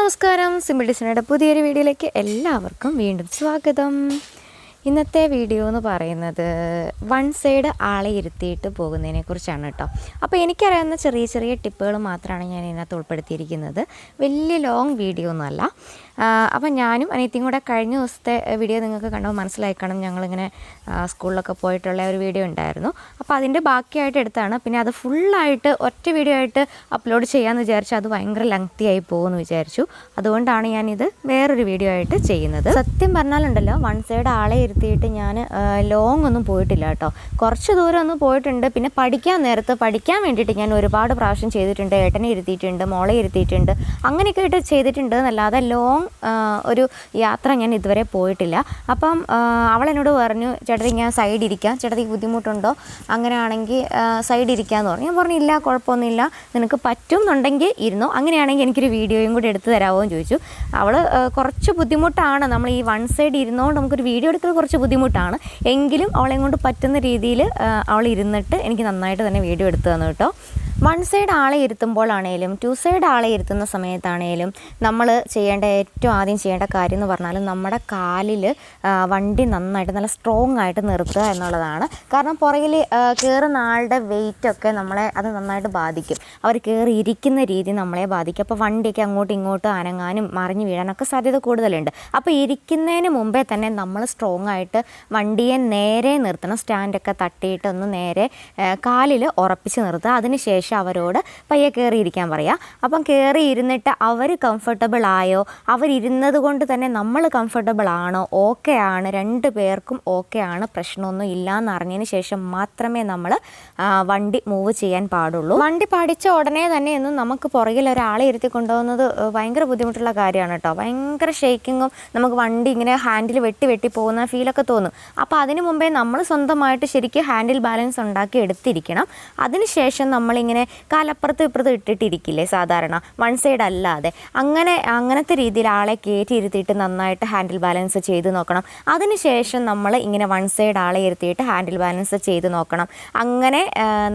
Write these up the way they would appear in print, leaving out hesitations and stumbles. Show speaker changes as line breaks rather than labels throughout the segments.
നമസ്കാരം, സിമ്പിൾ ഡിസൈനയുടെ പുതിയൊരു വീഡിയോയിലേക്ക് എല്ലാവർക്കും വീണ്ടും സ്വാഗതം. ഇന്നത്തെ വീഡിയോ എന്ന് പറയുന്നത് വൺ സൈഡ് ആളെ ഇരുത്തിയിട്ട് പോകുന്നതിനെ കുറിച്ചാണ് കേട്ടോ. അപ്പോൾ എനിക്കറിയാവുന്ന ചെറിയ ചെറിയ ടിപ്പുകൾ മാത്രമാണ് ഞാൻ ഇതിനകത്ത് ഉൾപ്പെടുത്തിയിരിക്കുന്നത്. വലിയ ലോങ് വീഡിയോ ഒന്നുമല്ല. അപ്പം ഞാനും അനിയത്തിയും കൂടെ കഴിഞ്ഞ ദിവസത്തെ വീഡിയോ നിങ്ങൾക്ക് കണ്ടപ്പോൾ മനസ്സിലായി കാണും. ഞങ്ങളിങ്ങനെ സ്കൂളിലൊക്കെ പോയിട്ടുള്ള ഒരു വീഡിയോ ഉണ്ടായിരുന്നു. അപ്പോൾ അതിൻ്റെ ബാക്കിയായിട്ട് എടുത്താണ്. പിന്നെ അത് ഫുള്ളായിട്ട് ഒറ്റ വീഡിയോ ആയിട്ട് അപ്ലോഡ് ചെയ്യാമെന്ന് വിചാരിച്ചു. അത് ഭയങ്കര ലെങ്തി ആയി പോകുമെന്ന് വിചാരിച്ചു. അതുകൊണ്ടാണ് ഞാനിത് വേറൊരു വീഡിയോ ആയിട്ട് ചെയ്യുന്നത്. സത്യം പറഞ്ഞാലുണ്ടല്ലോ, വൺ സൈഡ് ആളെ ഇരുത്തിയിട്ട് ഞാൻ ലോങ് ഒന്നും പോയിട്ടില്ല കേട്ടോ. കുറച്ച് ദൂരം ഒന്നും പോയിട്ടുണ്ട്. പിന്നെ പഠിക്കാൻ വേണ്ടിയിട്ട് ഞാൻ ഒരുപാട് പ്രാവശ്യം ചെയ്തിട്ടുണ്ട്. ഏട്ടനെ ഇരുത്തിയിട്ടുണ്ട്, മോളെ ഇരുത്തിയിട്ടുണ്ട്, അങ്ങനെയൊക്കെ ആയിട്ട് ചെയ്തിട്ടുണ്ട് എന്നല്ലാതെ ലോങ് ഒരു യാത്ര ഞാൻ ഇതുവരെ പോയിട്ടില്ല. അപ്പം അവളെന്നോട് പറഞ്ഞു, ചേട്ടത്തി ഞാൻ സൈഡ് ഇരിക്കാം, ചേട്ടത്തിക്ക് ബുദ്ധിമുട്ടുണ്ടോ, അങ്ങനെയാണെങ്കിൽ സൈഡ് ഇരിക്കാമെന്ന് പറഞ്ഞു. ഞാൻ പറഞ്ഞു ഇല്ല, കുഴപ്പമൊന്നുമില്ല, നിനക്ക് പറ്റും എന്നുണ്ടെങ്കിൽ ഇരുന്നോ, അങ്ങനെയാണെങ്കിൽ എനിക്കൊരു വീഡിയോയും കൂടി എടുത്ത് തരാമോ എന്ന് ചോദിച്ചു. അവൾ കുറച്ച് ബുദ്ധിമുട്ടാണ്, നമ്മൾ ഈ വൺ സൈഡ് ഇരുന്നുകൊണ്ട് നമുക്കൊരു വീഡിയോ എടുക്കുന്നത് കുറച്ച് ബുദ്ധിമുട്ടാണ്. എങ്കിലും അവളെ കൊണ്ട് പറ്റുന്ന രീതിയിൽ അവൾ ഇരുന്നിട്ട് എനിക്ക് നന്നായിട്ട് തന്നെ വീഡിയോ എടുത്തു തന്നു കേട്ടോ. വൺ സൈഡ് ആളെ ഇരുത്തുമ്പോഴാണേലും ടു സൈഡ് ആളെ ഇരുത്തുന്ന സമയത്താണേലും നമ്മൾ ഏറ്റവും ആദ്യം ചെയ്യേണ്ട കാര്യം എന്ന് പറഞ്ഞാൽ നമ്മുടെ കാലിൽ വണ്ടി നന്നായിട്ട് നല്ല സ്ട്രോങ് ആയിട്ട് നിർത്തുക എന്നുള്ളതാണ്. കാരണം പുറകിൽ കയറുന്ന ആളുടെ വെയിറ്റൊക്കെ നമ്മളെ അത് നന്നായിട്ട് ബാധിക്കും. അവർ കയറി ഇരിക്കുന്ന രീതി നമ്മളെ ബാധിക്കും. അപ്പോൾ വണ്ടിയൊക്കെ അങ്ങോട്ടും ഇങ്ങോട്ടും അനങ്ങാനും മറിഞ്ഞു വീഴാനൊക്കെ സാധ്യത കൂടുതലുണ്ട്. അപ്പോൾ ഇരിക്കുന്നതിന് മുമ്പേ തന്നെ നമ്മൾ സ്ട്രോങ് ആയിട്ട് വണ്ടിയെ നേരെ നിർത്തണം. സ്റ്റാൻഡൊക്കെ തട്ടിയിട്ട് ഒന്ന് നേരെ കാലിൽ ഉറപ്പിച്ച് നിർത്തുക. അതിനുശേഷം അവരോട് പയ്യെ കയറിയിരിക്കാൻ പറയുക. അപ്പം കയറി ഇരുന്നിട്ട് അവർ കംഫർട്ടബിൾ ആയോ, അവരിരുന്നത് കൊണ്ട് തന്നെ നമ്മൾ കംഫർട്ടബിൾ ആണോ, ഓക്കെ ആണ്, രണ്ടു പേർക്കും ഓക്കെ ആണ്, പ്രശ്നമൊന്നും ഇല്ല എന്നറിഞ്ഞതിന് ശേഷം മാത്രമേ നമ്മൾ വണ്ടി മൂവ് ചെയ്യാൻ പാടുള്ളൂ. വണ്ടി പഠിച്ച ഉടനെ തന്നെ ഒന്നും നമുക്ക് പുറകിൽ ഒരാളെ ഇരുത്തി കൊണ്ടുപോകുന്നത് ഭയങ്കര ബുദ്ധിമുട്ടുള്ള കാര്യമാണ് കേട്ടോ. ഭയങ്കര ഷേക്കിങ്ങും, നമുക്ക് വണ്ടി ഇങ്ങനെ ഹാൻഡിൽ വെട്ടി പോകുന്ന ഫീലൊക്കെ തോന്നും. അപ്പോൾ അതിന് മുമ്പേ നമ്മൾ സ്വന്തമായിട്ട് ശരിക്കും ഹാൻഡിൽ ബാലൻസ് ഉണ്ടാക്കി എടുത്തിരിക്കണം. അതിനുശേഷം നമ്മളിങ്ങനെ കാലപ്പുറത്തും ഇപ്പുറത്തും ഇട്ടിട്ടിരിക്കില്ലേ സാധാരണ, വൺ സൈഡ് അല്ലാതെ അങ്ങനത്തെ രീതിയിൽ ആളെ കയറ്റി ഇരുത്തിയിട്ട് നന്നായിട്ട് ഹാൻഡിൽ ബാലൻസ് ചെയ്ത് നോക്കണം. അതിനുശേഷം നമ്മൾ ഇങ്ങനെ വൺ സൈഡ് ആളെ ഇരുത്തിയിട്ട് ഹാൻഡിൽ ബാലൻസ് ചെയ്ത് നോക്കണം. അങ്ങനെ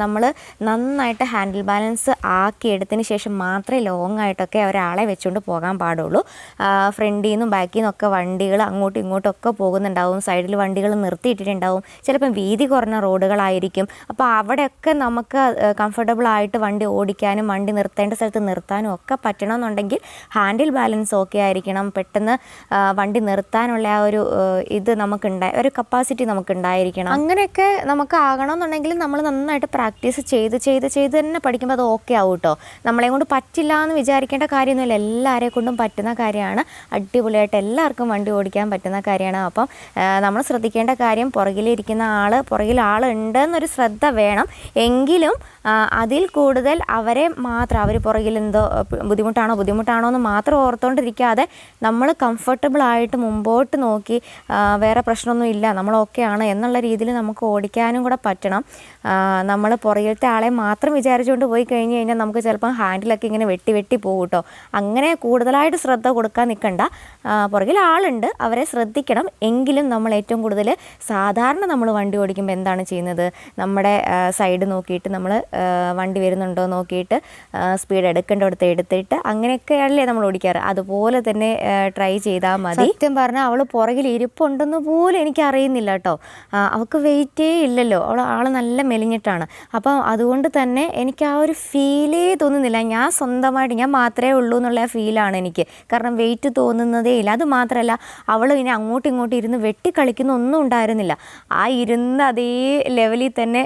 നമ്മൾ നന്നായിട്ട് ഹാൻഡിൽ ബാലൻസ് ആക്കിയെടുത്തതിന് ശേഷം മാത്രമേ ലോങ് ആയിട്ടൊക്കെ ഒരാളെ വെച്ചുകൊണ്ട് പോകാൻ പാടുള്ളൂ. ഫ്രണ്ടിൽ നിന്നും ബാക്കിൽ നിന്നൊക്കെ വണ്ടികൾ അങ്ങോട്ടും ഇങ്ങോട്ടും ഒക്കെ പോകുന്നുണ്ടാവും. സൈഡിൽ വണ്ടികൾ നിർത്തിയിട്ടിട്ടുണ്ടാവും. ചിലപ്പം വീതി കുറഞ്ഞ റോഡുകളായിരിക്കും. അപ്പോൾ അവിടെയൊക്കെ നമുക്ക് കംഫർട്ടബിൾ ആയിട്ട് വണ്ടി ഓടിക്കാനും വണ്ടി നിർത്തേണ്ട സ്ഥലത്ത് നിർത്താനും ഒക്കെ പറ്റണമെന്നുണ്ടെങ്കിൽ ഹാൻഡിൽ ബാലൻസ് ഓക്കെ ആയിരിക്കണം. പെട്ടെന്ന് വണ്ടി നിർത്താനുള്ള ആ ഒരു ഇത് ഒരു കപ്പാസിറ്റി നമുക്കുണ്ടായിരിക്കണം. അങ്ങനെയൊക്കെ നമുക്ക് ആകണമെന്നുണ്ടെങ്കിൽ നമ്മൾ നന്നായിട്ട് പ്രാക്ടീസ് ചെയ്ത് തന്നെ പഠിക്കുമ്പോൾ അത് ഓക്കെ ആവും കേട്ടോ. നമ്മളെ കൊണ്ട് പറ്റില്ല എന്ന് വിചാരിക്കേണ്ട കാര്യമൊന്നുമില്ല. എല്ലാവരെ കൊണ്ടും പറ്റുന്ന കാര്യമാണ്. അടിപൊളിയായിട്ട് എല്ലാവർക്കും വണ്ടി ഓടിക്കാൻ പറ്റുന്ന കാര്യമാണ്. അപ്പം നമ്മൾ ശ്രദ്ധിക്കേണ്ട കാര്യം, പുറകിൽ ആളുണ്ടെന്നൊരു ശ്രദ്ധ വേണം. എങ്കിലും അതിൽ കൂടുതൽ അവരെ മാത്രം, അവർ പുറകിൽ എന്തോ ബുദ്ധിമുട്ടാണോ എന്ന് മാത്രം ഓർത്തുകൊണ്ടിരിക്കാതെ നമ്മൾ കംഫർട്ടബിളായിട്ട് മുമ്പോട്ട് നോക്കി വേറെ പ്രശ്നമൊന്നും ഇല്ല, നമ്മൾ ഓക്കെയാണ് എന്നുള്ള രീതിയിൽ നമുക്ക് ഓടിക്കാനും കൂടെ പറ്റണം. നമ്മൾ പുറകിലത്തെ ആളെ മാത്രം വിചാരിച്ചുകൊണ്ട് പോയി കഴിഞ്ഞ് കഴിഞ്ഞാൽ നമുക്ക് ചിലപ്പം ഹാൻഡിലൊക്കെ ഇങ്ങനെ വെട്ടി പോകും കേട്ടോ. അങ്ങനെ കൂടുതലായിട്ട് ശ്രദ്ധ കൊടുക്കാൻ നിൽക്കണ്ട. പുറകിൽ ആളുണ്ട്, അവരെ ശ്രദ്ധിക്കണം. എങ്കിലും നമ്മൾ ഏറ്റവും കൂടുതൽ സാധാരണ നമ്മൾ വണ്ടി ഓടിക്കുമ്പോൾ എന്താണ് ചെയ്യുന്നത്, നമ്മുടെ സൈഡ് നോക്കിയിട്ട് നമ്മൾ വണ്ടി വരുന്നുണ്ടോ നോക്കിയിട്ട് സ്പീഡ് എടുക്കേണ്ടടുത്ത് എടുത്തിട്ട് അങ്ങനെയൊക്കെയല്ലേ നമ്മൾ ഓടിക്കാറ്. അതുപോലെ തന്നെ ട്രൈ ചെയ്താൽ മതി. സത്യം പറഞ്ഞാൽ അവൾ പുറകിൽ ഇരിപ്പുണ്ടെന്ന് പോലും എനിക്കറിയുന്നില്ല കേട്ടോ. അവൾക്ക് വെയിറ്റേ ഇല്ലല്ലോ, ആൾ നല്ല മെലിഞ്ഞിട്ടാണ്. അപ്പം അതുകൊണ്ട് തന്നെ എനിക്ക് ആ ഒരു ഫീലേ തോന്നുന്നില്ല. ഞാൻ മാത്രമേ ഉള്ളൂ എന്നുള്ള ഫീലാണ് എനിക്ക്. കാരണം വെയിറ്റ് തോന്നുന്നതേ ഇല്ല. അത് മാത്രമല്ല, അവൾ ഇനി അങ്ങോട്ടും ഇങ്ങോട്ടും ഇരുന്ന് വെട്ടിക്കളിക്കുന്ന ഒന്നും ഉണ്ടായിരുന്നില്ല. ആ ഇരുന്ന അതേ ലെവലിൽ തന്നെ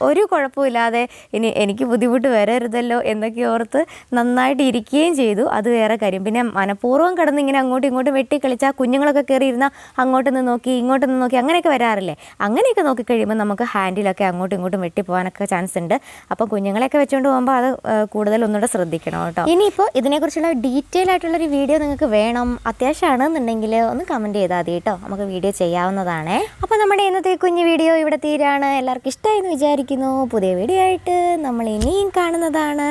ഒരു കുഴപ്പമില്ലാതെ ഇനി എനിക്ക് ബുദ്ധിമുട്ട് വരരുതല്ലോ എന്നൊക്കെ ഓർത്ത് നന്നായിട്ട് ഇരിക്കുകയും ചെയ്തു. അത് വേറെ കാര്യം. പിന്നെ മനഃപൂർവ്വം കിടന്ന് ഇങ്ങനെ അങ്ങോട്ടും ഇങ്ങോട്ടും വെട്ടിക്കളിച്ചാൽ കുഞ്ഞുങ്ങളൊക്കെ കയറി ഇരുന്നാൽ അങ്ങോട്ടൊന്ന് നോക്കി ഇങ്ങോട്ടൊന്ന് നോക്കി അങ്ങനെയൊക്കെ വരാറില്ലേ. അങ്ങനെയൊക്കെ നോക്കിക്കഴിയുമ്പോൾ നമുക്ക് ഹാൻഡിലൊക്കെ അങ്ങോട്ടും ഇങ്ങോട്ടും വെട്ടിപ്പോകാനൊക്കെ ചാൻസ് ഉണ്ട്. അപ്പോൾ കുഞ്ഞുങ്ങളെയൊക്കെ വെച്ചുകൊണ്ട് പോകുമ്പോൾ അത് കൂടുതൽ ഒന്നുകൂടെ ശ്രദ്ധിക്കണം കേട്ടോ. ഇനിയിപ്പോൾ ഇതിനെക്കുറിച്ചുള്ള ഡീറ്റെയിൽ ആയിട്ടുള്ളൊരു വീഡിയോ നിങ്ങൾക്ക് വേണം, അത്യാവശ്യമാണെന്നുണ്ടെങ്കിൽ ഒന്ന് കമൻറ്റ് ചെയ്താൽ മതി കേട്ടോ. നമുക്ക് വീഡിയോ ചെയ്യാവുന്നതാണേ. അപ്പോൾ നമ്മുടെ ഇന്നത്തെ കുഞ്ഞു വീഡിയോ ഇവിടെ തീരാണ്. എല്ലാവർക്കും ഇഷ്ടമായി എന്ന് വിചാരിക്കുന്നു. പുതിയ വീഡിയോ ആയിട്ട് നമ്മൾ ഇനിയും കാണുന്നതാണ്.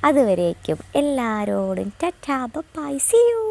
അതുവരേക്കും എല്ലാവരോടും ടാറ്റാ, ബൈ, സീ യു.